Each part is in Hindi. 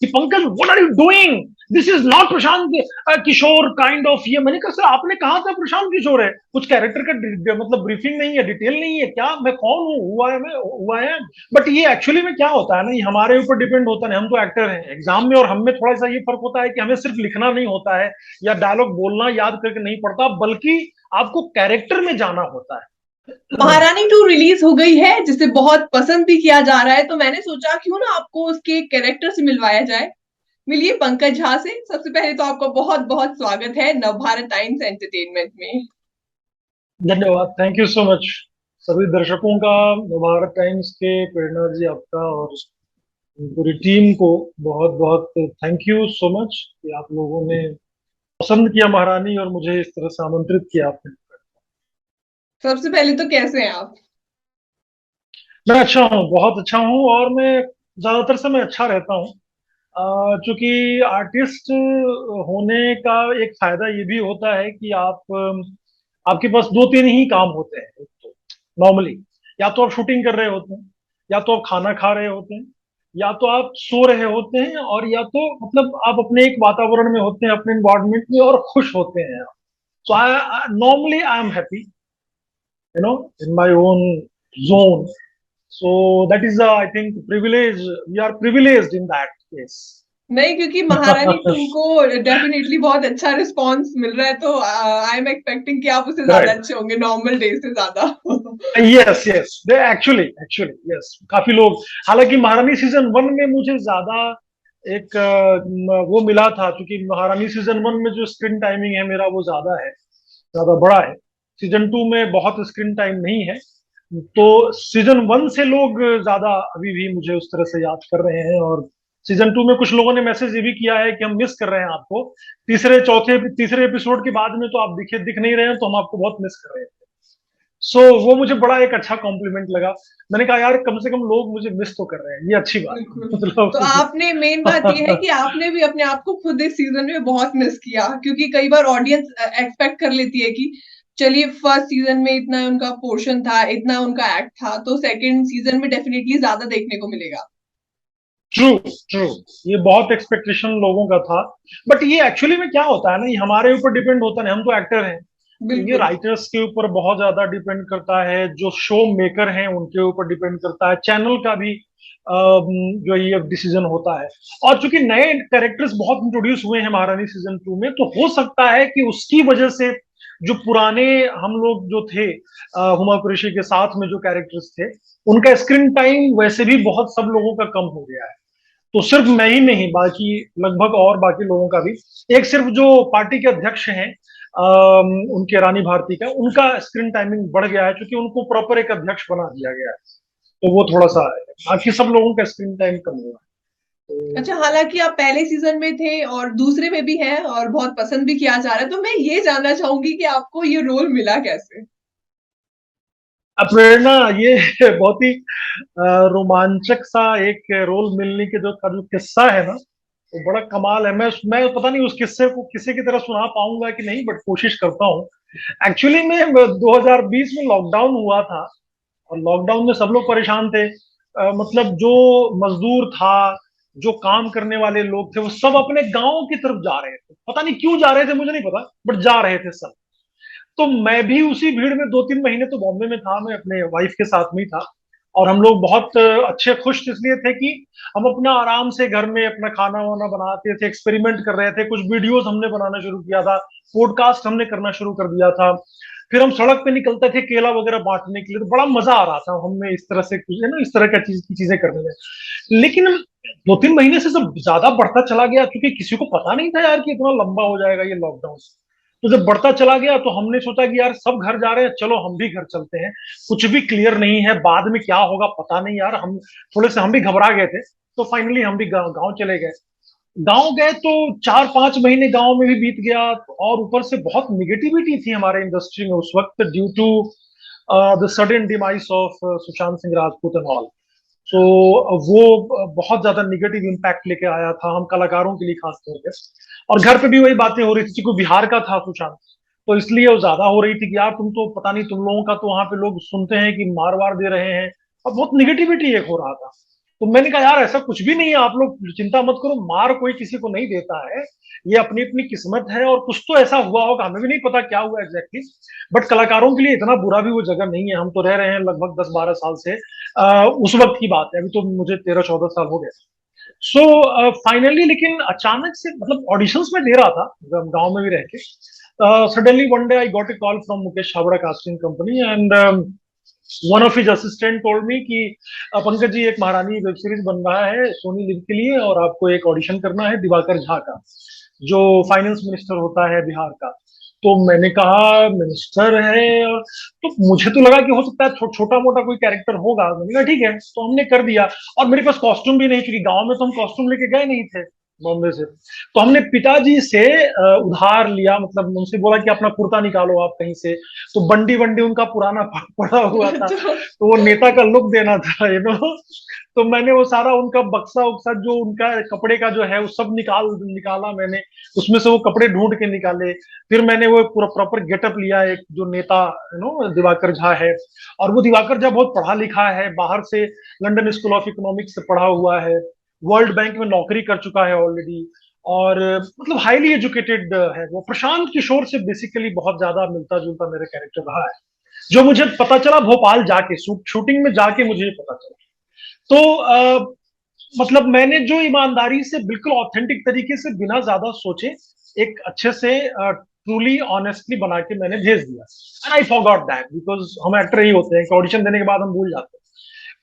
कि Pankaj what are you doing, this is not Prashant Kishor kind of. ये मैंने कहा सर आपने कहा था प्रशांत किशोर है, कुछ कैरेक्टर का मतलब ब्रीफिंग नहीं है, डिटेल नहीं है क्या, मैं कौन हूँ, हुआ है। बट ये एक्चुअली में क्या होता है ना, ये हमारे ऊपर डिपेंड होता है, हम तो एक्टर हैं एग्जाम में, और हम में थोड़ा सा ये फर्क होता है कि हमें सिर्फ लिखना नहीं होता है या डायलॉग बोलना याद करके नहीं पड़ता, बल्कि आपको कैरेक्टर में जाना होता है। महारानी 2 रिलीज हो गई है जिसे बहुत पसंद भी किया जा रहा है, तो मैंने सोचा क्यों ना आपको उसके कैरेक्टर से मिलवाया जाए। मिलिए पंकज झा से। सबसे पहले तो आपका बहुत बहुत स्वागत है नवभारत टाइम्स एंटरटेनमेंट में। धन्यवाद, थैंक यू सो मच। सभी दर्शकों का, भारत टाइम्स के, प्रेरणा जी आपका और पूरी टीम को बहुत बहुत थैंक यू सो मच कि आप लोगों ने पसंद किया महारानी और मुझे इस तरह से आमंत्रित किया आपने। सबसे पहले तो कैसे हैं आप? मैं अच्छा हूँ, बहुत अच्छा हूँ, और मैं ज्यादातर समय अच्छा रहता हूँ। चूंकि आर्टिस्ट होने का एक फायदा ये भी होता है कि आपके पास दो तीन ही काम होते हैं। एक तो नॉर्मली या तो आप शूटिंग कर रहे होते हैं, या तो आप खाना खा रहे होते हैं, या तो आप सो रहे होते हैं, और या तो मतलब आप अपने एक वातावरण में होते हैं, अपने इन्वायरमेंट में, और खुश होते हैं। So I normally I am happy, in my own zone. So that is the, I think, privilege. We are privileged in that case. नहीं, क्योंकि महारानी 2 को डेफिनेटली बहुत अच्छा रिस्पांस मिल रहा है, तो आई एम एक्सपेक्टिंग कि आप उससे ज्यादा Right. अच्छे होंगे, नॉर्मल डे से ज्यादा। Yes yes, they actually actually yes, काफी लोग, हालांकि महारानी सीजन 1 में मुझे ज्यादा एक वो मिला था, क्योंकि महारानी सीजन 1 में जो स्क्रीन टाइमिंग है मेरा वो ज्यादा है, ज्यादा बड़ा है। सीजन 2 में बहुत स्क्रीन टाइम नहीं है, तो सीजन 1 से लोग ज्यादा अभी भी मुझे उस तरह से याद कर रहे हैं। और सीजन 2 में कुछ लोगों ने मैसेज ये भी किया है कि हम मिस कर रहे हैं आपको, तीसरे एपिसोड के बाद में तो आप दिख नहीं रहे हैं, तो हम आपको बहुत मिस कर रहे हैं। वो मुझे बड़ा एक अच्छा कॉम्प्लीमेंट लगा। मैंने कहा यार कम से कम लोग मुझे मिस तो कर रहे हैं, ये अच्छी बात है। बिल्कुल। तो मतलब आपने, मेन बात ये है कि आपने भी अपने आप को खुद इस सीजन में बहुत मिस किया, क्योंकि कई बार ऑडियंस एक्सपेक्ट कर लेती है कि चलिए फर्स्ट सीजन में इतना उनका पोर्शन था, इतना उनका एक्ट था, तो सेकंड सीजन में डेफिनेटली ज्यादा देखने को मिलेगा। ट्रू ट्रू, ये बहुत एक्सपेक्टेशन लोगों का था। बट ये एक्चुअली में क्या होता है ना, ये हमारे ऊपर डिपेंड होता है, हम तो एक्टर हैं। तो ये बिल्कुल। राइटर्स के ऊपर बहुत ज्यादा डिपेंड करता है, जो शो मेकर हैं उनके ऊपर डिपेंड करता है, चैनल का भी जो ये डिसीजन होता है। और चूंकि नए कैरेक्टर्स बहुत इंट्रोड्यूस हुए हैं महारानी सीजन 2 में, तो हो सकता है कि उसकी वजह से जो पुराने हम लोग जो थे, हुमा कुरैशी के साथ में जो कैरेक्टर्स थे, उनका स्क्रीन टाइम वैसे भी बहुत सब लोगों का कम हो गया है। तो सिर्फ मैं ही नहीं, बाकी लगभग और बाकी लोगों का भी, एक सिर्फ जो पार्टी के अध्यक्ष हैं, उनके रानी भारती का, उनका स्क्रीन टाइमिंग बढ़ गया है, क्योंकि उनको प्रॉपर एक अध्यक्ष बना दिया गया है। तो वो थोड़ा सा है, बाकी सब लोगों का स्क्रीन टाइम कम हुआ है। तो अच्छा, हालांकि आप पहले सीजन में थे और दूसरे में भी हैं और बहुत पसंद भी किया जा रहा है, तो मैं ये जानना चाहूंगी कि आपको ये रोल मिला कैसे? प्रेरणा, ये बहुत ही रोमांचक सा एक रोल मिलने के जो किस्सा है ना, वो बड़ा कमाल है। मैं पता नहीं उस किस्से को किसी की तरह सुना पाऊंगा कि नहीं, बट कोशिश करता हूँ। एक्चुअली में 2020 में लॉकडाउन हुआ था, और लॉकडाउन में सब लोग परेशान थे। मतलब जो मजदूर था, जो काम करने वाले लोग थे, वो सब अपने गांव की तरफ जा रहे थे, पता नहीं क्यों जा रहे थे, मुझे नहीं पता, बट जा रहे थे सब। तो मैं भी उसी भीड़ में 2-3 महीने तो बॉम्बे में था, मैं अपने वाइफ के साथ में ही था। और हम लोग बहुत अच्छे खुश इसलिए थे कि हम अपना आराम से घर में अपना खाना वाना बनाते थे, एक्सपेरिमेंट कर रहे थे, कुछ वीडियोस हमने बनाना शुरू किया था, पॉडकास्ट हमने करना शुरू कर दिया था। फिर हम सड़क पे निकलते थे केला वगैरह बांटने के लिए, तो बड़ा मजा आ रहा था हमें इस तरह से कुछ है ना, इस तरह का चीजें करने में। लेकिन 2-3 महीने से जब ज्यादा बढ़ता चला गया, क्योंकि किसी को पता नहीं था यार कि इतना लंबा हो जाएगा ये लॉकडाउन, तो जब बढ़ता चला गया तो हमने सोचा कि यार सब घर जा रहे हैं, चलो हम भी घर चलते हैं। कुछ भी क्लियर नहीं है, बाद में क्या होगा पता नहीं यार, हम थोड़े से हम भी घबरा गए थे। तो फाइनली हम भी गाँव चले गए। गांव गए तो 4-5 महीने गांव में भी बीत गया, और ऊपर से बहुत निगेटिविटी थी हमारे इंडस्ट्री में उस वक्त, due to the sudden demise of Sushant Singh Rajput and all. तो वो बहुत ज्यादा निगेटिव इम्पैक्ट लेके आया था हम कलाकारों के लिए खास तौर पे। और घर पे भी वही बातें हो रही थी, क्योंकि बिहार का था सुशांत, तो इसलिए वो ज्यादा हो रही थी कि यार तुम तो पता नहीं, तुम लोगों का तो वहां पे लोग सुनते हैं कि मार वार दे रहे हैं, और बहुत निगेटिविटी एक हो रहा था। तो मैंने कहा यार ऐसा कुछ भी नहीं है, आप लोग चिंता मत करो, मार कोई किसी को नहीं देता है, ये अपनी अपनी किस्मत है, और कुछ तो ऐसा हुआ होगा, हमें भी नहीं पता क्या हुआ एग्जैक्टली, बट कलाकारों के लिए इतना बुरा भी वो जगह नहीं है, हम तो रह रहे हैं लगभग 10-12 साल से, उस वक्त की बात है, अभी तो मुझे 13-14 साल हो गए। सो फाइनली लेकिन अचानक से, मतलब ऑडिशंस में दे रहा था गांव में भी रह के, suddenly one day I got a call from Mukesh Chhabra casting company, and one of his assistant told me कि पंकज जी, एक महारानी वेब सीरीज बन रहा है सोनी लिव के लिए, और आपको एक ऑडिशन करना है दिवाकर झा का, जो फाइनेंस मिनिस्टर होता है बिहार का। तो मैंने कहा मिनिस्टर है, और तो मुझे तो लगा कि हो सकता है छोटा मोटा कोई कैरेक्टर होगा, मैंने कहा ठीक है, तो हमने कर दिया। और मेरे पास कॉस्ट्यूम भी नहीं, क्योंकि गांव में तो हम कॉस्ट्यूम लेके गए नहीं थे बॉम्बे से, तो हमने पिताजी से उधार लिया, मतलब उनसे बोला कि अपना कुर्ता निकालो आप कहीं से, तो बंडी वंडी उनका पुराना पड़ा हुआ था, तो तो वो नेता का लुक देना था, तो मैंने वो सारा उनका बक्सा उक्सा जो उनका कपड़े का जो है वो सब निकाला मैंने, उसमें से वो कपड़े ढूंढ के निकाले, फिर मैंने वो पूरा प्रॉपर गेटअप लिया, एक जो नेता दिवाकर झा है, और वो दिवाकर झा बहुत पढ़ा लिखा है, बाहर से लंदन स्कूल ऑफ इकोनॉमिक्स से पढ़ा हुआ है, वर्ल्ड बैंक में नौकरी कर चुका है ऑलरेडी, और मतलब हाईली एजुकेटेड है वो। प्रशांत किशोर से बेसिकली बहुत ज्यादा मिलता जुलता मेरा कैरेक्टर रहा है, जो मुझे पता चला भोपाल जाके, शूटिंग में जाके मुझे ये पता चला। तो मतलब मैंने जो ईमानदारी से बिल्कुल ऑथेंटिक तरीके से बिना ज्यादा सोचे एक अच्छे से ट्रूली ऑनेस्टली बना के मैंने भेज दिया, and I forgot that, because हम एक्टर ही होते हैं कि ऑडिशन देने के बाद हम भूल जाते हैं,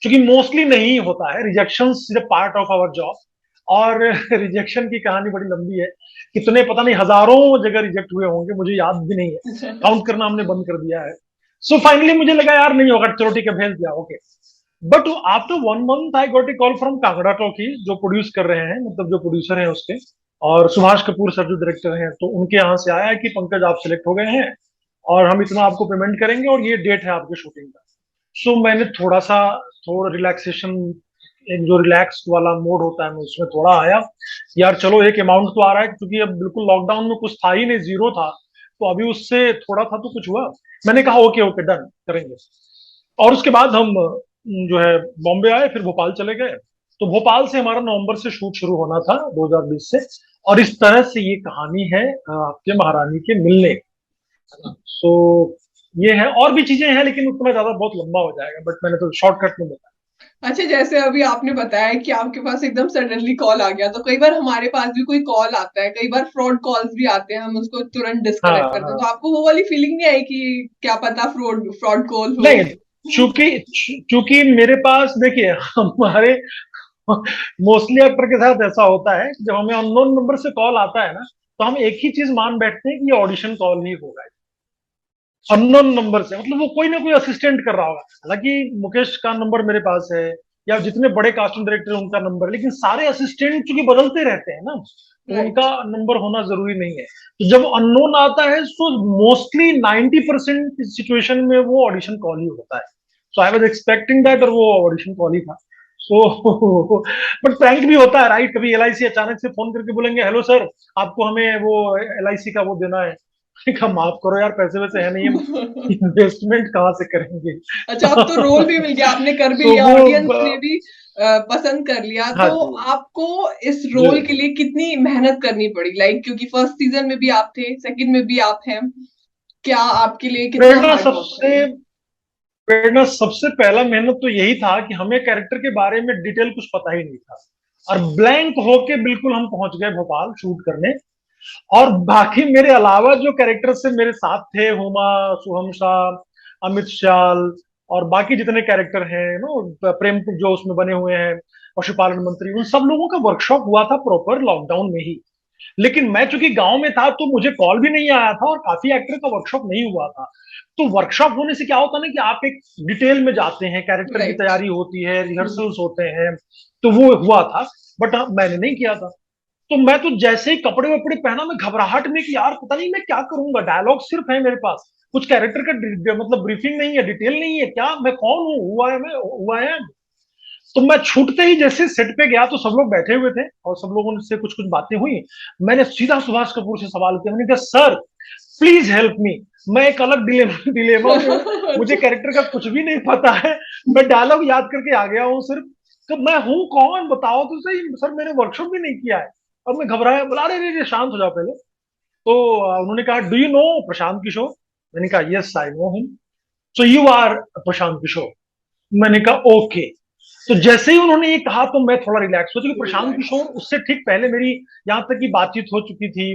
क्योंकि मोस्टली नहीं होता है, rejection is a part of our job, और रिजेक्शन की कहानी बड़ी लंबी है, कितने पता नहीं हजारों जगह रिजेक्ट हुए होंगे, मुझे याद भी नहीं है, काउंट करना हमने बंद कर दिया है। सो फाइनली मुझे लगा यार नहीं होगा, चलो ठीक है भेज दिया, okay. But after 1 month I got a call from Kangra talkie, जो प्रोड्यूस कर रहे हैं, मतलब जो प्रोड्यूसर हैं उसके, और सुभाष कपूर सर जो डायरेक्टर हैं, तो उनके यहाँ से आया कि पंकज आप सिलेक्ट हो गए हैं, और हम इतना आपको पेमेंट करेंगे, और ये डेट है आपके शूटिंग का। सो मैंने थोड़ा रिलैक्सेशन, एक जो रिलैक्स वाला मोड होता है, मैं उसमें थोड़ा आया, यार चलो एक अमाउंट तो आ रहा है, क्योंकि अब बिल्कुल लॉकडाउन में कुछ था ही नहीं, जीरो था, तो अभी उससे थोड़ा था तो कुछ हुआ। मैंने कहा ओके ओके डन करेंगे, और उसके बाद हम जो है बॉम्बे आए, फिर भोपाल चले गए, तो भोपाल से हमारा नवंबर से शूट शुरू होना था 2020 से, और इस तरह से ये कहानी है आपके महारानी के मिलने। सो ये है, और भी चीजें हैं लेकिन उतना ज्यादा बहुत लंबा हो जाएगा, बट मैंने तो शॉर्टकट में बताया। अच्छा, जैसे अभी आपने बताया कि आपके पास एकदम सडनली कॉल आ गया, तो कई बार हमारे पास भी कोई कॉल आता है, कई बार फ्रॉड कॉल्स भी आते हैं, हम उसको तुरंत हाँ डिस्कनेक्ट करते हैं, हाँ। तो आपको वो वाली फीलिंग नहीं आई कि क्या पता फ्रॉड फ्रॉड कॉल हो? नहीं, चूंकि चूंकि मेरे पास देखिए, हमारे मोस्टली एक्टर के साथ ऐसा होता है कि जब हमें अननोन नंबर से कॉल आता है ना, तो हम एक ही चीज मान बैठते हैं कि ये ऑडिशन कॉल ही होगा, अननोन नंबर से, मतलब वो कोई ना कोई असिस्टेंट कर रहा होगा। हालांकि मुकेश का नंबर मेरे पास है, या जितने बड़े कास्टिंग डायरेक्टर हैं उनका नंबर, लेकिन सारे असिस्टेंट चूंकि बदलते रहते हैं ना, तो राइट। उनका नंबर होना जरूरी नहीं है। तो जब अननोन आता है, तो मोस्टली 90% सिचुएशन में वो ऑडिशन कॉल ही होता है। सो आई वाज एक्सपेक्टिंग दैट, और वो ऑडिशन कॉल ही था। सो बट प्रैंक भी होता है राइट, कभी एलआईसी अचानक से फोन करके बोलेंगे हेलो सर, आपको हमें वो एलआईसी का वो देना है। कहा माफ करो यार, पैसे वैसे है नहीं, हम इन्वेस्टमेंट कहाँ से करेंगे। अच्छा, अब तो रोल भी मिल गया, आपने कर भी तो लिया, वो ऑडियंस ने भी पसंद कर लिया, हाँ तो जी आपको इस जी। रोल के लिए कितनी मेहनत करनी पड़ी? लाइक क्योंकि फर्स्ट सीजन में भी आप थे, सेकंड में भी आप हैं, क्या आपके लिए कितना प्रेरणा हार्ड वर्क सबसे रही? प्रेरणा सबसे पहला मेहनत तो यही था कि हमें कैरेक्टर के बारे में डिटेल कुछ पता ही नहीं था, और ब्लैंक होके बिल्कुल हम पहुंच गए भोपाल शूट करने। और बाकी मेरे अलावा जो कैरेक्टर से मेरे साथ थे, हुमा, शुभम शाह, अमित शाल, और बाकी जितने कैरेक्टर हैं प्रेम जो उसमें बने हुए हैं, पशुपालन मंत्री, उन सब लोगों का वर्कशॉप हुआ था प्रॉपर लॉकडाउन में ही। लेकिन मैं चूंकि गांव में था, तो मुझे कॉल भी नहीं आया था, और काफी एक्टर का वर्कशॉप नहीं हुआ था। तो वर्कशॉप होने से क्या होता है ना, कि आप एक डिटेल में जाते हैं, कैरेक्टर की राइट। तैयारी होती है, रिहर्सल्स होते हैं, तो वो हुआ था। बट मैंने नहीं किया था। तो मैं तो जैसे ही कपड़े वपड़े पहना, मैं घबराहट में कि यार पता नहीं मैं क्या करूंगा, डायलॉग सिर्फ है मेरे पास, कुछ कैरेक्टर का मतलब ब्रीफिंग नहीं है, डिटेल नहीं है, क्या मैं कौन हूँ, हुआ है। तो मैं छूटते ही जैसे सेट पे गया, तो सब लोग बैठे हुए थे, और सब लोगों से कुछ कुछ बातें हुई। मैंने सीधा सुभाष कपूर से सवाल किया, मैंने कहा सर प्लीज हेल्प मी, मैं एक अलग डिलेमा में हूँ, मुझे कैरेक्टर का कुछ भी नहीं पता है, मैं डायलॉग याद करके आ गया हूँ सिर्फ, कब मैं हूँ कौन बताओ तो सही सर, मैंने वर्कशॉप भी नहीं किया है। और मैं घबराया, बोला अरे अरे शांत हो जाओ पहले। तो उन्होंने कहा do you know Prashant Kishor? मैंने कहा yes I know him. So you are Prashant Kishor? मैंने कहा ओके। तो जैसे ही उन्होंने ये कहा तो मैं थोड़ा रिलैक्स हो, क्योंकि प्रशांत रिलैक्स। किशोर उससे ठीक पहले मेरी यहाँ तक की बातचीत हो चुकी थी।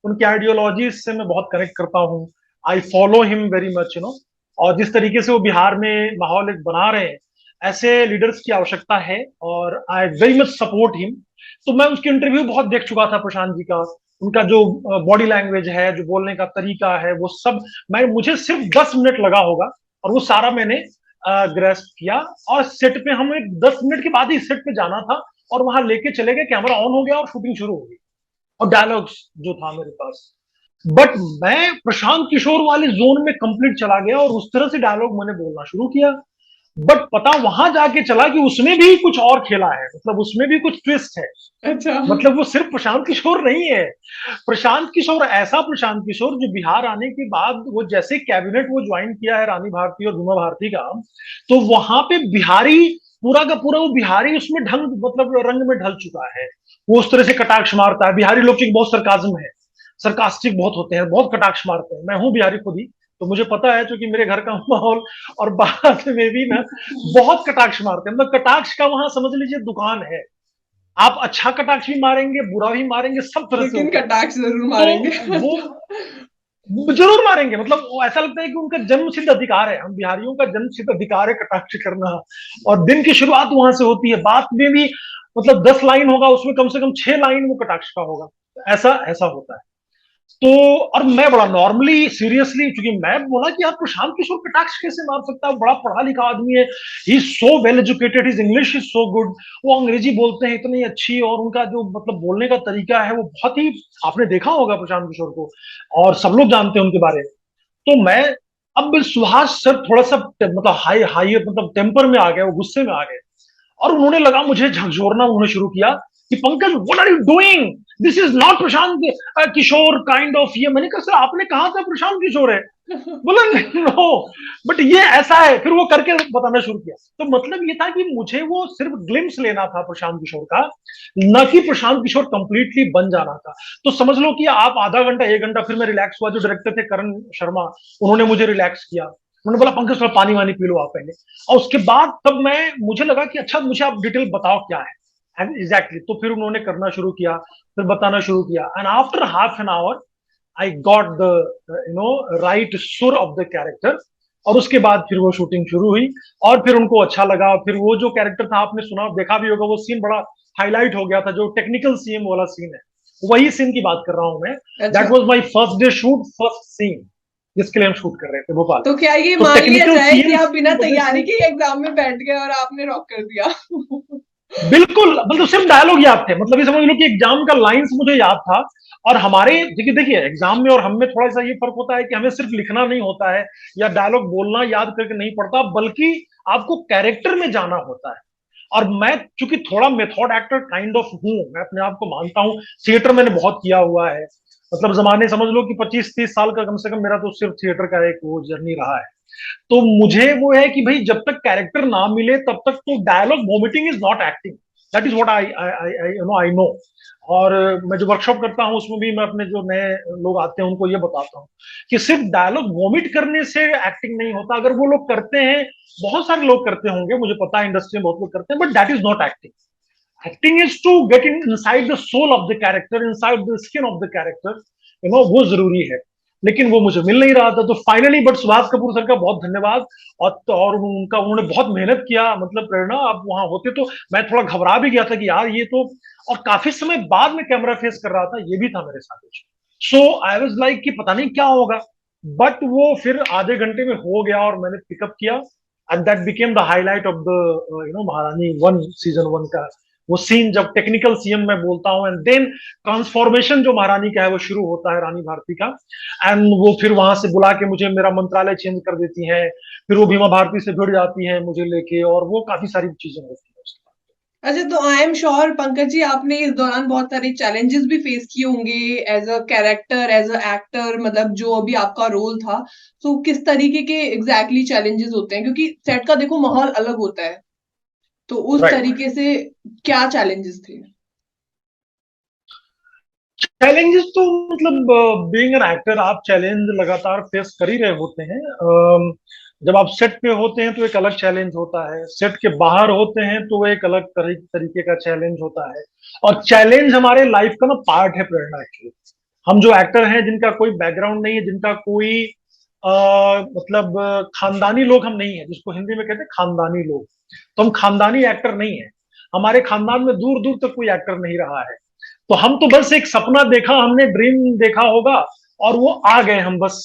उनकी आइडियोलॉजी से मैं बहुत कनेक्ट करता हूँ। I follow him very much, और जिस तरीके से वो बिहार में माहौल एक बना रहे हैं, ऐसे लीडर्स की आवश्यकता है, और I very much support him. तो मैं उसके इंटरव्यू बहुत देख चुका था प्रशांत जी का। उनका जो बॉडी लैंग्वेज है, जो बोलने का तरीका है, वो सब मैं मुझे सिर्फ 10 मिनट लगा होगा, और वो सारा मैंने ग्रेस्प किया। और सेट पे हमें 10 मिनट के बाद ही सेट पे जाना था, और वहां लेके चले गए, कैमरा ऑन हो गया और शूटिंग शुरू हो गई, और डायलॉग्स जो था मेरे पास। बट मैं प्रशांत किशोर वाले जोन में कंप्लीट चला गया, और उस तरह से डायलॉग मैंने बोलना शुरू किया। बट पता वहां जाके चला कि उसमें भी कुछ और खेला है, मतलब उसमें भी कुछ ट्विस्ट है। अच्छा। मतलब वो सिर्फ प्रशांत किशोर नहीं है। प्रशांत किशोर ऐसा प्रशांत किशोर जो बिहार आने के बाद वो जैसे कैबिनेट वो ज्वाइन किया है रानी भारती और उमा भारती का, तो वहां पे बिहारी पूरा का पूरा वो बिहारी उसमें ढंग मतलब रंग में ढल चुका है। वो उस तरह से कटाक्ष मारता है। बिहारी लोग की बहुत सरकाज्म है, सरकास्टिक बहुत होते हैं, बहुत कटाक्ष मारते हैं। मैं हूं बिहारी खुद ही, तो मुझे पता है, क्योंकि मेरे घर का माहौल और बात में भी ना बहुत कटाक्ष मारते हैं। मतलब कटाक्ष का वहां समझ लीजिए दुकान है। आप अच्छा कटाक्ष भी मारेंगे, बुरा भी मारेंगे, सब तरह से लेकिन होता है। कटाक्ष जरूर मारेंगे। तो वो जरूर मारेंगे, मतलब वो ऐसा लगता है कि उनका जन्मसिद्ध अधिकार है। हम बिहारियों का जन्मसिद्ध अधिकार है कटाक्ष करना। और दिन की शुरुआत वहां से होती है। बात में भी मतलब 10 लाइन होगा, उसमें कम से कम 6 लाइन वो कटाक्ष का होगा। ऐसा ऐसा होता है। तो और मैं बड़ा नॉर्मली सीरियसली, क्योंकि मैं बोला कि यार प्रशांत किशोर कटाक्ष कैसे मार सकता है, बड़ा पढ़ा लिखा आदमी है, he so well educated, his English is so good, वो अंग्रेजी बोलते हैं इतनी अच्छी, और उनका जो मतलब बोलने का तरीका है वो बहुत ही, आपने देखा होगा प्रशांत किशोर को, और सब लोग जानते हैं उनके बारे में। तो मैं, अब सुहास सर थोड़ा सा मतलब हाई हाई मतलब टेम्पर में आ गए, वो गुस्से में आ गए, और उन्होंने लगा मुझे झकझोरना उन्होंने शुरू किया कि Pankaj what are you doing, this is not Prashant Kishor kind of. ये मैंने कहा सर आपने कहा था प्रशांत किशोर है। बोला नो, बट ये ऐसा है। फिर वो करके बताना शुरू किया। तो मतलब ये था कि मुझे वो सिर्फ ग्लिम्स लेना था प्रशांत किशोर का, न कि प्रशांत किशोर कंप्लीटली बन जाना था। तो समझ लो कि आप आधा घंटा 1 घंटा, फिर मैं रिलैक्स हुआ। जो डायरेक्टर थे करण शर्मा, उन्होंने मुझे रिलैक्स किया। उन्होंने बोला पंकज थोड़ा पानी वानी पी लो आप पहले। और उसके बाद तब मैं, मुझे लगा कि अच्छा मुझे आप डिटेल बताओ क्या है एग्जैक्टली। तो फिर उन्होंने करना शुरू किया, फिर बताना शुरू किया, and after half an hour I got the right सुर ऑफ द कैरेक्टर। और उसके बाद फिर वो शूटिंग शुरू हुई, और फिर उनको अच्छा लगा। फिर वो जो कैरेक्टर था, आपने सुना देखा भी होगा, वो सीन बड़ा हाईलाइट हो गया था, जो टेक्निकल सीएम वाला सीन है, वही सीन की बात कर रहा हूं मैं। दैट अच्छा, was my first day shoot, first scene जिसके लिए हम शूट कर रहे थे भोपाल। तो क्या ये तो मान लिया टेक्निकल जाए कि सीएम आप बिना की वजह तैयारी से के एग्जाम में बैठ गए और आपने रॉक कर दिया? बिल्कुल, मतलब सिर्फ डायलॉग याद थे। मतलब ये समझ लो कि एग्जाम का लाइंस मुझे याद था। और हमारे देखिए देखिए एग्जाम में और हम में थोड़ा सा ये फर्क होता है कि हमें सिर्फ लिखना नहीं होता है, या डायलॉग बोलना याद करके नहीं पड़ता, बल्कि आपको कैरेक्टर में जाना होता है। और मैं चूंकि थोड़ा मेथड एक्टर काइंड ऑफ हूं, मैं अपने आप को मानता हूं। थिएटर मैंने बहुत किया हुआ है। मतलब जमाने समझ लो कि 25-30 साल का कम से कम मेरा तो सिर्फ थिएटर का एक वो जर्नी रहा है। तो मुझे वो है कि भाई जब तक कैरेक्टर ना मिले तब तक तो dialogue vomiting is not acting. That is what I know. और मैं जो वर्कशॉप करता हूँ उसमें भी मैं अपने जो नए लोग आते हैं उनको ये बताता हूँ कि सिर्फ डायलॉग वॉमिट करने से एक्टिंग नहीं होता। अगर वो लोग करते हैं, बहुत सारे लोग करते होंगे, मुझे पता है इंडस्ट्री में बहुत लोग करते हैं, but that is not acting. Acting is to get in inside the soul of the character, inside the skin of the character, वो जरूरी है। लेकिन वो मुझे मिल नहीं रहा था। तो finally but Subhash Kapoor sir का बहुत धन्यवाद। और उनका उन्होंने बहुत मेहनत किया, मतलब प्रेरणा, आप वहां होते तो मैं थोड़ा घबरा भी गया था कि यार ये तो, और काफी समय बाद में कैमरा फेस कर रहा था, ये भी था मेरे साथ। सो आई वाज लाइक कि पता नहीं क्या होगा। बट वो फिर आधे घंटे में हो गया, और मैंने पिकअप किया, and that became the highlight of the महारानी वन, सीजन 1 का। वो सीन जब टेक्निकल सीएम मैं बोलता हूँ, एंड देन ट्रांसफॉर्मेशन जो महारानी का है वो शुरू होता है, रानी भारती का। एंड वो फिर वहां से बुला के मुझे मेरा मंत्रालय चेंज कर देती हैं। फिर वो भीमा भारती से भिड़ जाती हैं मुझे लेके, और वो काफी सारी चीजें होती हैं उसके अच्छा, तो I am sure Pankaj ji आपने इस दौरान बहुत सारे चैलेंजेस भी फेस किए होंगे as a character, as a actor, मतलब जो अभी आपका रोल था। तो किस तरीके के एग्जैक्टली चैलेंजेस होते हैं, क्योंकि सेट का देखो माहौल अलग होता है। तो उस राइट। तरीके से क्या चैलेंजेस थे? चैलेंजेस तो मतलब बीइंग एन एक्टर आप चैलेंज लगातार फेस कर ही रहे होते हैं। जब आप सेट पे होते हैं तो एक अलग चैलेंज होता है, सेट के बाहर होते हैं तो एक अलग तरीके का चैलेंज होता है। और चैलेंज हमारे लाइफ का ना पार्ट है प्रेरणा एक्चुअली। हम जो एक्टर हैं जिनका कोई बैकग्राउंड नहीं है, जिनका कोई मतलब खानदानी लोग हम नहीं है, जिसको हिंदी में कहते हैं खानदानी लोग, तो हम खानदानी एक्टर नहीं है। हमारे खानदान में दूर दूर तक कोई एक्टर नहीं रहा है। तो हम तो बस एक सपना देखा, हमने ड्रीम देखा होगा और वो आ गए हम बस,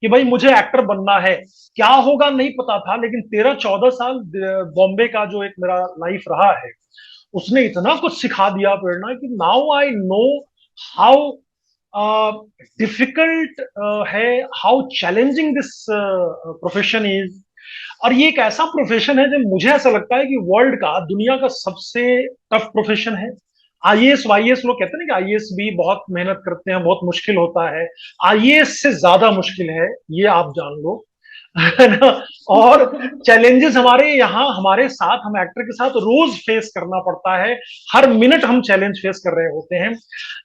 कि भाई मुझे एक्टर बनना है। क्या होगा नहीं पता था, लेकिन 13-14 साल बॉम्बे का जो एक मेरा लाइफ रहा है, उसने इतना कुछ सिखा दिया प्रेरणा कि now I know how difficult है, how challenging this profession is. और ये एक ऐसा प्रोफेशन है जो मुझे ऐसा लगता है कि वर्ल्ड का, दुनिया का सबसे टफ प्रोफेशन है। आईएएस वाईएएस लोग कहते हैं ना कि आईएएस भी बहुत मेहनत करते हैं, बहुत मुश्किल होता है। आईएएस से ज्यादा मुश्किल है, ये आप जान लो। है ना। और चैलेंजेस हमारे यहाँ, हमारे साथ, हम एक्टर के साथ रोज फेस करना पड़ता है। हर मिनट हम चैलेंज फेस कर रहे होते हैं।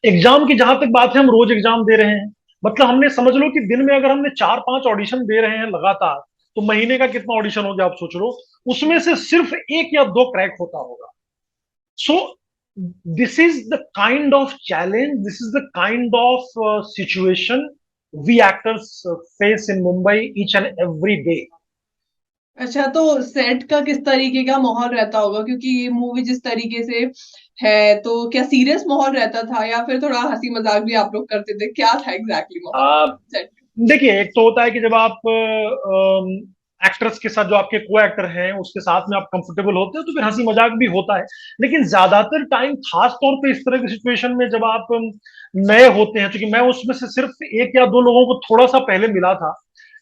एग्जाम की जहां तक बात है, हम रोज एग्जाम दे रहे हैं। मतलब हमने, समझ लो कि दिन में अगर हमने 4-5 ऑडिशन दे रहे हैं लगातार, तो महीने का कितना ऑडिशन हो गया आप सोच लो। उसमें से सिर्फ 1 या 2 क्रैक होता होगा। सो this is the kind of challenge, this is the kind of situation we actors face in Mumbai each and every day. अच्छा, तो सेट का किस तरीके का माहौल रहता होगा? क्योंकि ये मूवी जिस तरीके से है, तो क्या सीरियस माहौल रहता था या फिर थोड़ा हँसी-मज़ाक भी आप लोग करते थे? क्या था एग्ज़ैक्टली माहौल आ, सेट? देखिए, एक तो होता है कि जब आप एक्टर्स के साथ, जो आपके को एक्टर हैं उसके साथ में आप कंफर्टेबल होते हो, तो फिर हंसी मजाक भी होता है। लेकिन ज्यादातर टाइम, खास तौर पे इस तरह की सिचुएशन में जब आप नए होते हैं, क्योंकि मैं उसमें से सिर्फ 1 या 2 लोगों को थोड़ा सा पहले मिला था,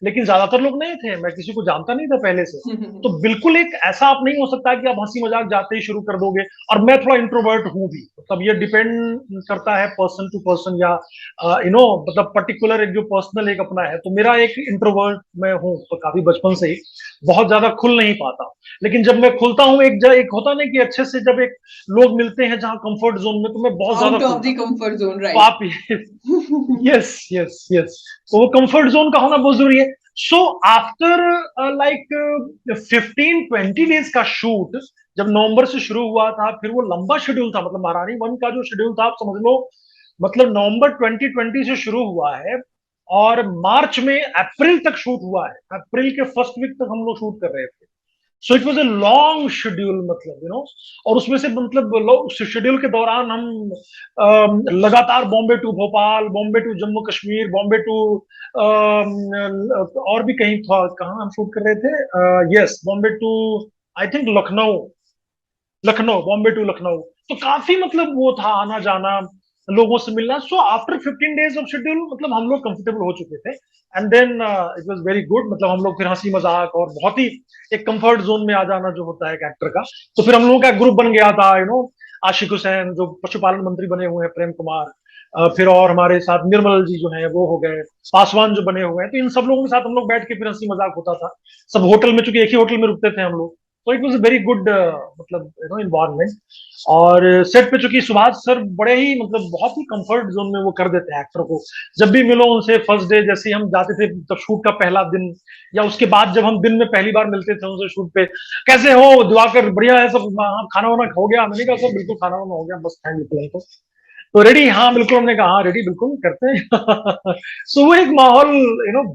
लेकिन ज्यादातर लोग नए थे, मैं किसी को जानता नहीं था पहले से। तो बिल्कुल एक ऐसा आप नहीं हो सकता कि आप हंसी मजाक जाते ही शुरू कर दोगे। और मैं थोड़ा इंट्रोवर्ट हूं भी, तब ये डिपेंड करता है पर्सन टू पर्सन, या मतलब पर्टिकुलर एक जो पर्सनल एक अपना है। तो मेरा एक इंट्रोवर्ट मैं हूँ, तो काफी बचपन से ही बहुत ज्यादा खुल नहीं पाता। लेकिन जब मैं खुलता हूँ, एक होता ना कि अच्छे से जब एक लोग मिलते हैं जहाँ कंफर्ट जोन में, तो मैं बहुत ज्यादा आउट खुल ऑफ द जाता हूँ। कंफर्ट ज़ोन, तो राइट। आप यस यस यस, तो वो कंफर्ट जोन का होना बहुत जरूरी है। सो आफ्टर लाइक 15-20 डेज का शूट, जब नवंबर से शुरू हुआ था, फिर वो लंबा शेड्यूल था। मतलब महारानी 1 का जो शेड्यूल था, आप समझ लो, मतलब नवंबर 2020 से शुरू हुआ है और मार्च में, अप्रैल तक शूट हुआ है। अप्रैल के फर्स्ट वीक तक हम लोग शूट कर रहे थे। So it was a long schedule, मतलब और उसमें से मतलब शेड्यूल के दौरान हम लगातार Bombay to Bhopal, Bombay to Jammu Kashmir, Bombay to और भी कहीं था, कहाँ हम शूट कर रहे थे, yes, Bombay to, I think Lucknow, Lucknow, Bombay to Lucknow. तो काफी मतलब वो था आना जाना, लोगों से मिलना। So after 15 days of schedule, मतलब हम लोग कंफर्टेबल हो चुके थे। And then it was very good, मतलब हम लोग फिर हंसी मजाक और बहुत ही एक कंफर्ट जोन में आ जाना जो होता है एक एक्टर का। तो फिर हम लोगों का ग्रुप बन गया था, आशिक हुसैन जो पशुपालन मंत्री बने हुए हैं, प्रेम कुमार, फिर और हमारे साथ निर्मल जी जो हैं वो हो गए, पासवान जो बने हुए हैं। तो इन सब लोगों के साथ हम लोग बैठ के फिर हंसी मजाक होता था। सब होटल में, चूंकि एक ही होटल में रुकते थे हम लोग, तो it was a very good मतलब इन्वायरमेंट। और सेट पे चूंकि सुभाष सर बड़े ही, मतलब बहुत ही कंफर्ट जोन में वो कर देते हैं एक्टर को। जब भी मिलो उनसे, फर्स्ट डे जैसे ही हम जाते थे, तब शूट का पहला दिन, या उसके बाद जब हम दिन में पहली बार मिलते थे उनसे शूट पे, कैसे हो दिवाकर, बढ़िया है सब, हाँ, खाना वाना हो गया? मैंने कहा सर बिल्कुल खाना वाना हो गया, बस थैंक यू हमको। तो रेडी? हाँ बिल्कुल, हमने कहा हाँ रेडी, बिल्कुल करते हैं। सो वो एक माहौल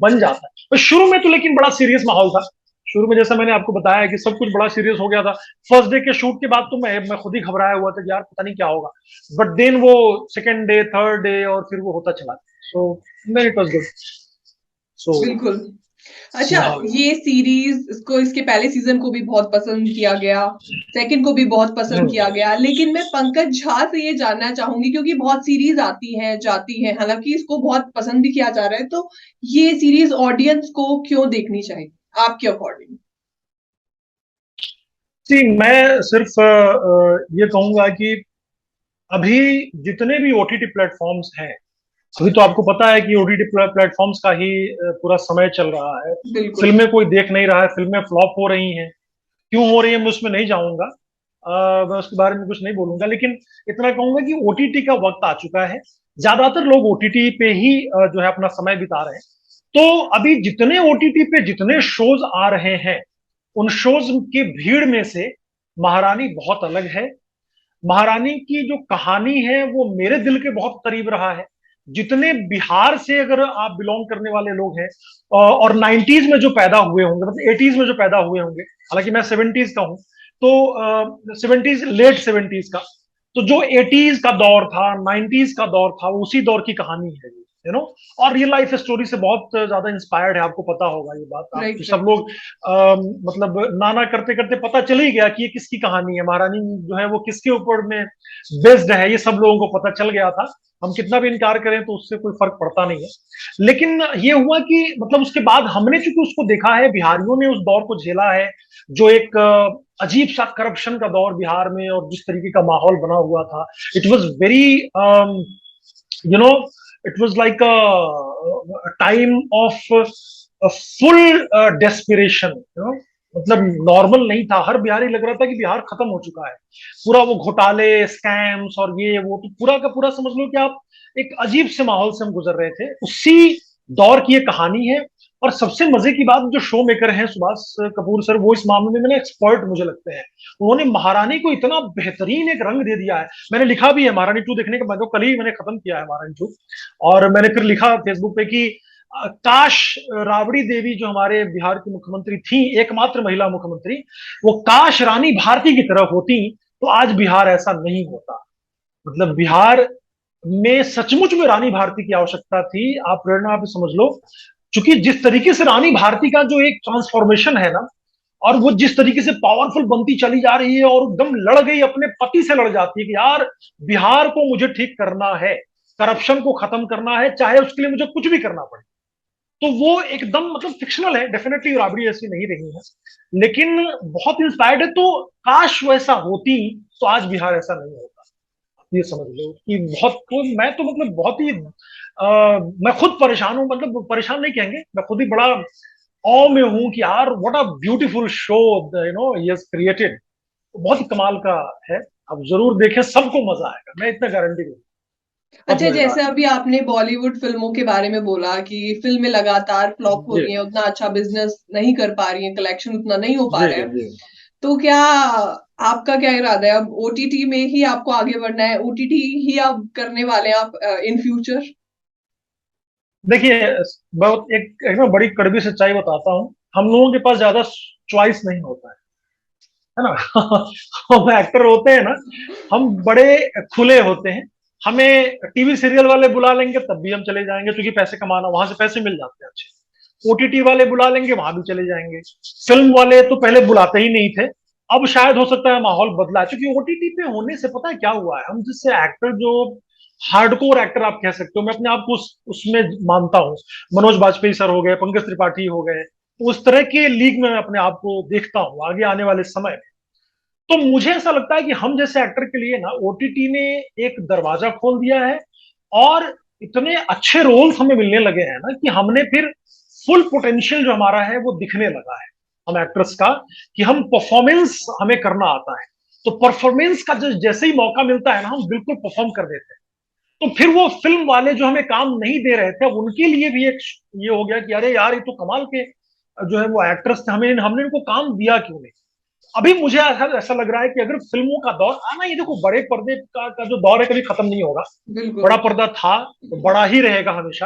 बन जाता है। तो शुरू में तो लेकिन बड़ा सीरियस माहौल था। शुरू में जैसा मैंने आपको बताया कि सब कुछ बड़ा सीरियस हो गया था। फर्स्ट डे के शूट के बाद तो मैं खुद ही घबराया हुआ था कि यार पता नहीं क्या होगा। बट देन वो सेकेंड डे, थर्ड डे, और फिर वो होता चला। So then it was good. So बिल्कुल। अच्छा, सी हाउ। ये सीरीज़ इसको, इसके पहले सीज़न को भी बहुत पसंद किया गया, सेकंड को भी बहुत पसंद किया गया। लेकिन मैं पंकज झा से ये जानना चाहूँगी, क्योंकि बहुत सीरीज़ आती हैं, जाती हैं, हालाँकि इसको बहुत पसंद भी किया जा रहा है, तो ये सीरीज़ ऑडियंस को क्यों देखनी चाहिए, आपके अकॉर्डिंग? सी, मैं सिर्फ ये कहूंगा कि अभी जितने भी ओटीटी प्लेटफॉर्म्स हैं, अभी तो आपको पता है कि ओटीटी प्लेटफॉर्म्स का ही पूरा समय चल रहा है। बिल्कुल। फिल्में कोई देख नहीं रहा है, फिल्में फ्लॉप हो रही हैं। क्यों हो रही है मैं उसमें नहीं जाऊंगा। मैं उसके बारे में कुछ नहीं बोलूंगा, लेकिन इतना कहूंगा कि ओटीटी का वक्त आ चुका है। ज्यादातर लोग ओटीटी पे ही जो है अपना समय बिता रहे हैं। तो अभी जितने ओटीटी पे जितने शोज आ रहे हैं, उन शोज की भीड़ में से महारानी बहुत अलग है। महारानी की जो कहानी है वो मेरे दिल के बहुत करीब रहा है। जितने बिहार से अगर आप बिलोंग करने वाले लोग हैं, और 90s में जो पैदा हुए होंगे, मतलब 80s में जो पैदा हुए होंगे, हालांकि मैं 70s का हूं, तो 70s, लेट 70s का, तो जो 80s का दौर था, 90s का दौर था, उसी दौर की कहानी है ये, और रियल लाइफ स्टोरी से बहुत ज्यादा इंस्पायर्ड है। आपको पता होगा ये बात, आप राइट, सब राइट। लोग मतलब नाना करते करते पता चल ही गया कि ये किसकी कहानी है, महारानी जो है वो किसके ऊपर में बेस्ड है, ये सब लोगों को पता चल गया था। हम कितना भी इनकार करें तो उससे कोई फर्क पड़ता नहीं है। लेकिन ये हुआ कि मतलब उसके बाद हमने चूंकि उसको देखा है, बिहारियों ने उस दौर को झेला है, जो एक अजीब सा करप्शन का दौर बिहार में, और जिस तरीके का माहौल बना हुआ था, it was very, you know it was like a time of full desperation, मतलब नॉर्मल नहीं था। हर बिहारी लग रहा था कि बिहार खत्म हो चुका है। पूरा वो घोटाले, स्कैम्स और ये वो, तो पूरा का पूरा समझ लो कि आप, एक अजीब से माहौल से हम गुजर रहे थे। उसी दौर की ये कहानी है। और सबसे मजे की बात, जो शो मेकर हैं सुभाष कपूर सर, वो इस मामले में मैंने एक्सपर्ट मुझे लगते हैं। उन्होंने महारानी को इतना बेहतरीन एक रंग दे दिया है। मैंने लिखा भी है महारानी 2 देखने के बाद, कल ही मैंने खत्म किया है महारानी 2। और मैंने फिर लिखा फेसबुक पे कि काश राबड़ी देवी जो हमारे बिहार की मुख्यमंत्री थी, एकमात्र महिला मुख्यमंत्री, वो काश रानी भारती की तरह होती, तो आज बिहार ऐसा नहीं होता। मतलब बिहार में सचमुच में रानी भारती की आवश्यकता थी। आप प्रेरणा, आप समझ लो, क्योंकि जिस तरीके से रानी भारती का जो एक ट्रांसफॉर्मेशन है ना, और वो जिस तरीके से पावरफुल बनती चली जा रही है, और एकदम लड़ गई, अपने पति से लड़ जाती है कि यार बिहार को मुझे ठीक करना है, करप्शन को खत्म करना है, चाहे उसके लिए मुझे कुछ भी करना पड़े। तो वो एकदम मतलब फिक्शनल है, डेफिनेटली राबड़ी ऐसी नहीं रही है, लेकिन बहुत इंस्पायर्ड है। तो काश वैसा होती, तो आज बिहार ऐसा नहीं होता। ये समझ लो कि बहुत, तो मैं तो मतलब बहुत ही मैं खुद परेशान हूं, मतलब परेशान नहीं कहेंगे, मैं खुद ही बड़ा ऑ में हूं कि यार what a beautiful show he has created. बहुत ही कमाल का है। अब जरूर देखें, सबको मजा आएगा, मैं इतना गारंटी दूं। बहुत अच्छा, मजेदार जैसे अभी आपने बॉलीवुड फिल्मों के बारे में बोला कि फिल्में लगातार है। फ्लॉप हो जी रही हैं, उतना अच्छा बिजनेस नहीं कर पा रही हैं, कलेक्शन उतना नहीं हो पा जी रहा है। जी। तो क्या आपका क्या इरादा है, अब ओटीटी में ही आपको आगे बढ़ना है, ओटीटी ही आप करने वाले हैं आप इन फ्यूचर? देखिए, बहुत एक ना बड़ी कड़वी सच्चाई बताता हूँ। हम लोगों के पास ज्यादा चॉइस नहीं होता है ना। हम एक्टर होते हैं ना, हम बड़े खुले होते हैं। हमें टीवी सीरियल वाले बुला लेंगे तब भी हम चले जाएंगे, क्योंकि पैसे कमाना, वहां से पैसे मिल जाते हैं अच्छे। ओटीटी वाले बुला लेंगे, वहां भी चले जाएंगे। फिल्म वाले तो पहले बुलाते ही नहीं थे। अब शायद हो सकता है माहौल बदला है, क्योंकि ओटीटी पे होने से पता है क्या हुआ है, हम जिससे एक्टर, जो हार्डकोर एक्टर आप कह सकते हो, मैं अपने आप को उसमें मानता हूँ। मनोज बाजपेयी सर हो गए, पंकज त्रिपाठी हो गए, तो उस तरह के लीग में मैं अपने आप को देखता हूँ आगे आने वाले समय में। तो मुझे ऐसा लगता है कि हम जैसे एक्टर के लिए ना ओटीटी ने एक दरवाजा खोल दिया है। और इतने अच्छे रोल्स हमें मिलने लगे हैं ना, कि हमने फिर फुल पोटेंशियल जो हमारा है वो दिखने लगा है, हम एक्टर्स का, कि हम परफॉर्मेंस हमें करना आता है। तो परफॉर्मेंस का जैसे ही मौका मिलता है ना, हम बिल्कुल परफॉर्म कर देते हैं। तो फिर वो फिल्म वाले जो हमें काम नहीं दे रहे थे, अब उनके लिए भी एक ये हो गया कि अरे यार, ये तो कमाल के जो है वो एक्टर्स थे, हमें हमने इनको काम दिया क्यों नहीं। अभी मुझे ऐसा लग रहा है कि अगर फिल्मों का दौर आना, ये देखो बड़े पर्दे का जो दौर है कभी खत्म नहीं होगा। बिल्कुल। बड़ा पर्दा था तो बड़ा ही रहेगा हमेशा।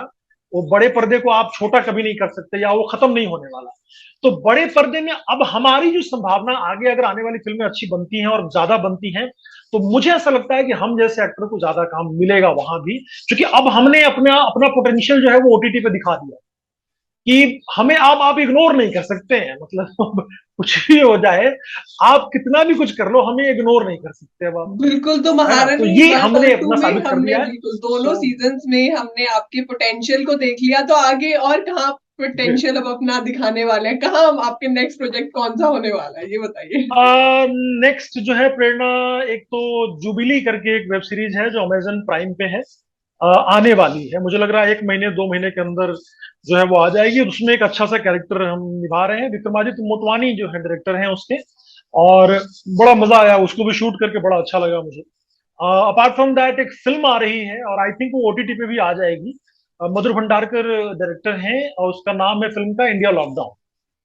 वो बड़े पर्दे को आप छोटा कभी नहीं कर सकते, या वो खत्म नहीं होने वाला। तो बड़े पर्दे में अब हमारी जो संभावना आगे, अगर आने वाली फिल्में अच्छी बनती हैं और ज्यादा बनती हैं, तो मुझे ऐसा लगता है कि हम जैसे एक्टर को ज्यादा काम मिलेगा वहां भी। क्योंकि अब हमने अपना अपना पोटेंशियल जो है वो ओटीटी पे दिखा दिया कि हमें आप इग्नोर नहीं कर सकते हैं, मतलब कुछ भी हो जाए, आप कितना भी कुछ कर लो, हमें इग्नोर नहीं कर सकते अब आप। बिल्कुल, तो है ना, तो महारानी ये 1 और हमने 2 अपना में साबित कर हमने दिया है। बिल्कुल दोनों तो सीजन्स में हमने आपके पोटेंशियल को देख लिया, तो आगे और कहाँ जी, पोटेंशियल अब अपना दिखाने वाले हैं? कहाँ आपके नेक्स्ट प्रोजेक्ट कौन-सा होने वाला है? ये बताइए? नेक्स्ट जो है प्रेरणा, एक तो जुबिली करके एक वेब सीरीज है जो अमेजन प्राइम पे है। आने वाली है, मुझे लग रहा है 1 महीने 2 महीने के अंदर जो है वो आ जाएगी। उसमें एक अच्छा सा कैरेक्टर हम निभा रहे हैं, विक्रमादित्य मोटवानी जो है डायरेक्टर हैं उसके। और बड़ा मजा आया, उसको भी शूट करके बड़ा अच्छा लगा मुझे। अपार्ट फ्रॉम दैट एक फिल्म आ रही है और आई थिंक वो ओटीटी पे भी आ जाएगी। मधुर भंडारकर डायरेक्टर हैं और उसका नाम है फिल्म का इंडिया लॉकडाउन।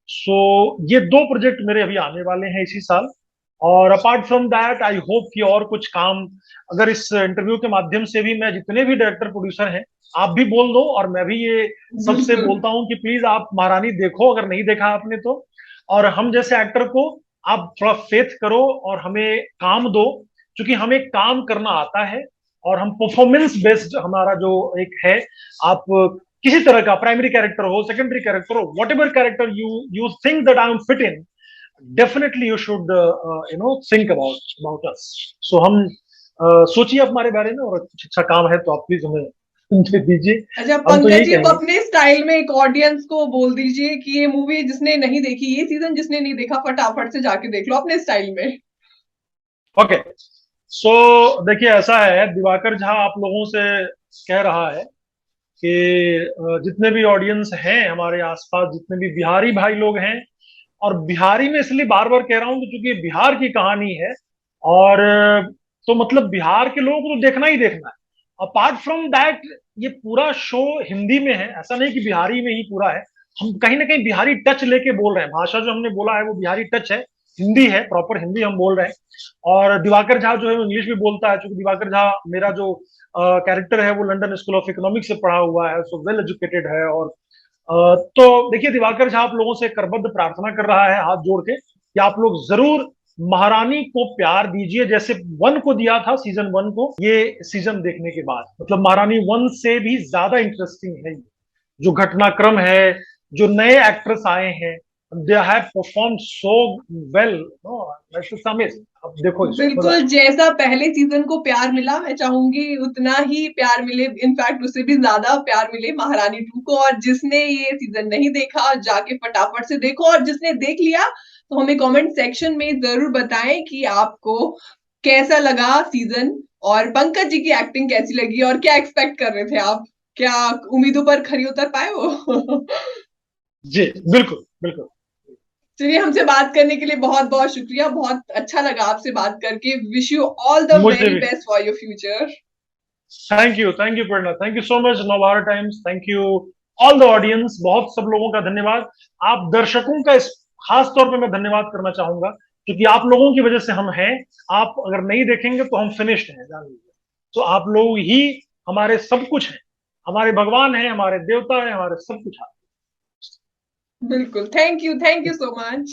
सो ये दो प्रोजेक्ट मेरे अभी आने वाले हैं इसी साल। और apart from that I hope कि और कुछ काम, अगर इस इंटरव्यू के माध्यम से भी मैं जितने भी डायरेक्टर प्रोड्यूसर हैं, आप भी बोल दो और मैं भी ये सबसे बिल्कुल। बोलता हूँ कि प्लीज आप महारानी देखो, अगर नहीं देखा आपने तो। और हम जैसे एक्टर को आप थोड़ा फेथ करो और हमें काम दो, क्योंकि हमें काम करना आता है। और हम परफॉर्मेंस बेस्ड हमारा जो एक है, आप किसी तरह का प्राइमरी कैरेक्टर हो, सेकेंडरी कैरेक्टर हो, whatever character you you think that I am fit in, definitely you should think about us. So हम सोचिए आप हमारे बारे में, और कुछ अच्छा काम है तो आप प्लीज हमें दे दीजिए। अच्छा हम तो पंकज यही जी, अब कहेंगे। अपने स्टाइल में एक ऑडियंस को बोल दीजिए कि ये मूवी जिसने नहीं देखी, ये सीजन जिसने नहीं देखा, फटाफट से जाके देख लो अपने स्टाइल में। ओके, सो देखिए ऐसा है, दिवाकर झा आप लोगों से कह रहा है कि जितने भी ऑडियंस हैं हमारे आसपास, जितने भी बिहारी भाई लोग हैं, और बिहारी में इसलिए बार बार कह रहा हूं कि चूंकि बिहार की कहानी है, और तो मतलब बिहार के लोगों को तो देखना ही देखना है। अपार्ट फ्रॉम दैट ये पूरा शो हिंदी में है, ऐसा नहीं कि बिहारी में ही पूरा है। हम कहीं ना कहीं बिहारी टच लेके बोल रहे हैं, भाषा जो हमने बोला है वो बिहारी टच है, हिंदी है, प्रॉपर हिंदी हम बोल रहे हैं। और दिवाकर झा जो है वो इंग्लिश भी बोलता है, क्योंकि दिवाकर झा मेरा जो कैरेक्टर है वो लंदन स्कूल ऑफ इकोनॉमिक्स से पढ़ा हुआ है, सो वेल एजुकेटेड है। और तो देखिए दिवाकर झा आप लोगों से करबद्ध प्रार्थना कर रहा है हाथ जोड़ के कि आप लोग जरूर महारानी को प्यार दीजिए, जैसे वन को दिया था, सीजन वन को, ये सीजन देखने के बाद मतलब महारानी वन से भी ज्यादा इंटरेस्टिंग है। जो घटनाक्रम है, जो नए एक्ट्रेस आए हैं, they have perform so well. अब देखो इसको मजा बिल्कुल, जैसा पहले सीजन को प्यार मिला, मैं चाहूंगी उतना ही प्यार मिले, इनफैक्ट उससे भी ज्यादा प्यार मिले महारानी 2 को। और जिसने ये सीजन नहीं देखा जाके फटाफट से देखो, और जिसने देख लिया तो हमें कमेंट सेक्शन में जरूर बताएं कि आपको कैसा लगा सीजन, और पंकज जी की एक्टिंग कैसी लगी, और क्या एक्सपेक्ट कर रहे थे आप, क्या उम्मीदों पर खरी उतर पाए वो। जी बिल्कुल बिल्कुल। चलिए, हमसे बात करने के लिए बहुत बहुत शुक्रिया, बहुत अच्छा लगा आपसे बात करके। विश यू ऑल द मुझे वेरी भी best for your future. Thank you Prerna, thank you so much Navbharat times, thank you all the audience, बहुत सब लोगों का धन्यवाद। आप दर्शकों का इस खास तौर पे मैं धन्यवाद करना चाहूंगा, क्योंकि आप लोगों की वजह से हम हैं। आप अगर नहीं देखेंगे तो हम फिनिश्ड हैं, जान लीजिए। तो आप लोग ही हमारे सब कुछ हैं, हमारे भगवान हैं, हमारे देवता हैं, हमारे सब कुछ हैं। बिल्कुल, थैंक यू सो मच।